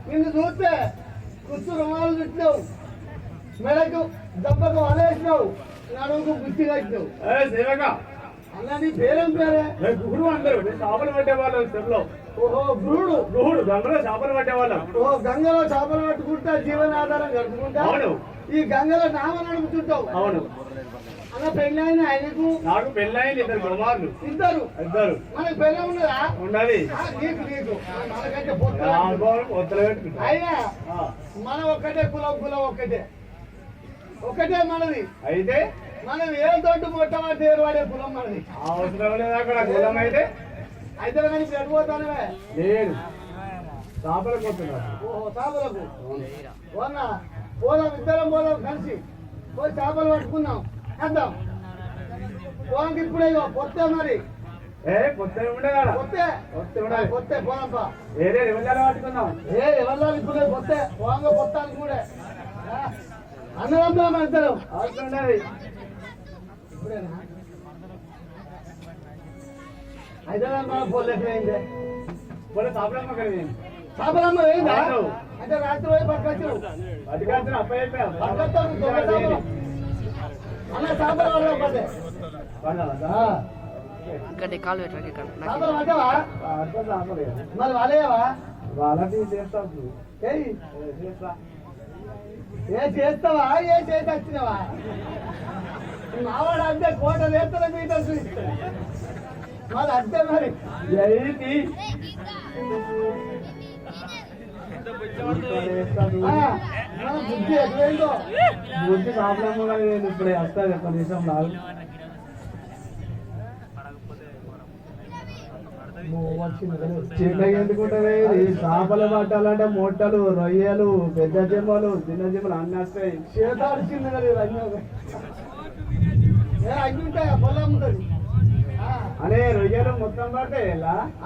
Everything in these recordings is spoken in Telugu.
నిన్ను చూస్తే కుచ్చు రుమాలు చుట్టినావు, మెడకు దెబ్బకు అలేసినావు, నడుముకు గుర్తి కట్టినావు. అన్న నీ పేరేం పేరే? గుహుడు అందరు చేపలు పట్టేవాళ్ళం చెరువులో. ఓహో గుహుడు. గుహుడు గంగలో చేపలు పట్టేవాళ్ళం. ఓహో గంగలో చేపలు పట్టుకుంటా జీవనాధారం గడుపుకుంటా. అవును. ఈ గంగలో నామ నడుపుతుంటావు. అవును. అన్న పెళ్ళైన ఆయనకు? నాకు పెళ్ళైన ఇద్దరు కుమారులు. ఇద్దరు? మనకు పెళ్ళ ఉన్నదా? ఉన్నది. నీకు నీకు మనకంటే అయినా మనం ఒక్కటే కులం ఒక్కటే మనది. అయితే మనం ఏ దొడ్డు మొట్టమొదటి ఏర్వాడే కులం మనది. అవసరం లేదు అక్కడ కులం అయితే కానీ పెట్టిపోతానవే లేదు. చేపలకు పోతున్నా. ఓహో చేపలకు పోదాం, ఇద్దరం పోదాం కలిసి పోయి చేపలు పట్టుకుందాం. చేద్దాం పోదాం. ఇప్పుడే పొత్తే మరి పొత్తే ఉండేదా? పొత్తే పోదాంపా. పట్టుకుందాం. ఎవరు ఇప్పుడు పొత్తే పోంగా పొత్తానికి కూడా అందరం ఇద్దరం అవసరం ఉండేది. ఇప్పుడేనా హైదరాబాద్ పోలేకపోయింది. చేపలమ్మ చేపలమ్మ వేయిందా? అంటే రాత్రి పోయి పట్టుకొచ్చు అన్న చేపలు పడకపోతే మరి వాళ్ళేవా? వాళ్ళకి చేస్తావు. ఏ చేస్తావా? ఏ చేసి వచ్చినవా? మావాడు అంతే కోట నేర్తల మీటర్ చూస్తాడు మరి అంతే. మరి బుద్ధి ఎట్లయిందో బుద్ధి చేపలమ్మ ఇప్పుడే వస్తుంది. ఒక్క నిమిషం నాకు చిన్నగా ఎందుకుంటారు? చేపలు పట్టాలంటే మొట్టలు, రొయ్యలు, పెద్ద చెమ్మలు, చిన్న చెమ్మలు అన్నీ వస్తాయి. చేతాడు చిన్నగా లేదు అన్నీ అన్ని ఉంటాయా? పొలం ఉంటుంది అనే రొయ్యలు మొత్తం పడతాయి.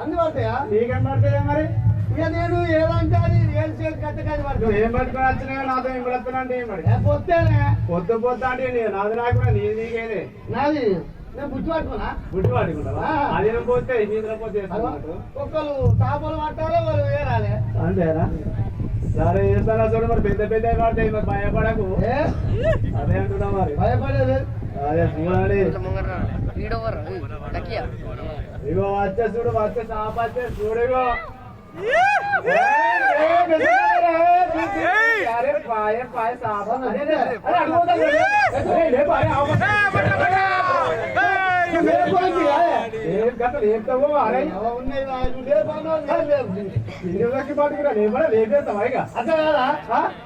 అన్ని పడతాయా? నీకేం పడతాయా? మరి ఇక నేను ఏదంటే అది ఏం చేతి కట్టకాది పడుతుంది. ఏం పట్టుకుని వచ్చినా నాతో ఏం పడుతున్నా మరి పొత్తేనే పొద్దు అంటే నాది నాకున్నా నీ నీకేదే నాది. నేను బుద్ధి పట్టుకున్నా. బుద్ధి పట్టుకుంటావా? అది పోతే నీతిలో పోతే ఒక్కరు చేపలు పట్టాలి, వాళ్ళు వేరాలి. అంతేనా? సరే చేస్తానా చూడు. మరి పెద్ద పెద్ద పడతాయి, మరి భయపడకు. అదే అంటున్నా మరి. భయపడేది అదే చూడాలి. ఇగో వచ్చే చూడు, వచ్చే చేప వచ్చే చూడు. ఇగో పాయ పాయ సాప అరే అడుగుతా లేపు అరే ఏం కథ లేపుతావో అరే ఉన్నాయి నువ్వు లేపన్నావు ఇంటికి పట్టుకురా లేపడా లేపేస్తావా ఇక అట్లా కాదా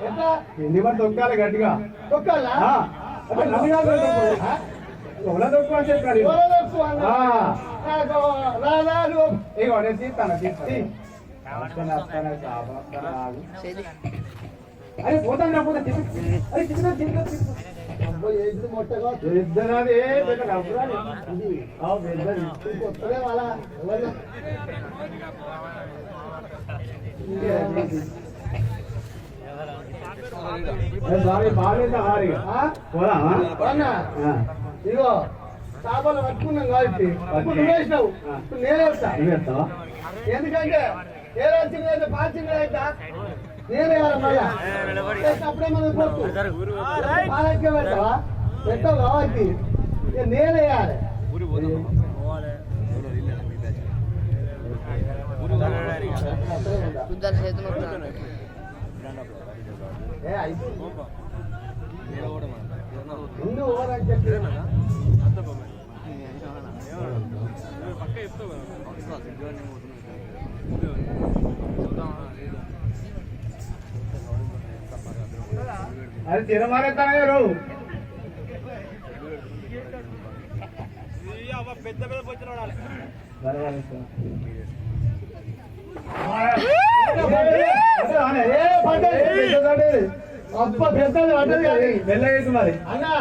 ఎట్లా ఇంటి పట్టు తొక్కాలి గట్టిగా తొక్కాలా అంటే నన్ను కాదు ఎవరో తొక్కు అని చెప్పారు ఇగో నేను తీస్తాను అరే పోతాను పోతా అరే మొట్టగా పెద్దది కొత్తదే వాళ్ళ బాగాలేదా వారిగా పోదామా ఇగో చేపలు పట్టుకున్నాం కాబట్టి ఇప్పుడు నువ్వు వేసినావు ఇప్పుడు నేనే వస్తా ఎందుకంటే ఏ రాజ్యం అయితే పాచింగ్ అయితే నేనే మళ్ళా అప్పుడే మనం పోతు పాలకే పెడతావా పెట్టావు కాబట్టి నేనే వేయాలి ముందు ఓవరని చెప్పి అది తినమారేస్తాను గారు పెద్ద పెద్ద వచ్చిన అప్ప పెద్దది పడ్డది కానీ మెల్లగైతే మరి అన్నా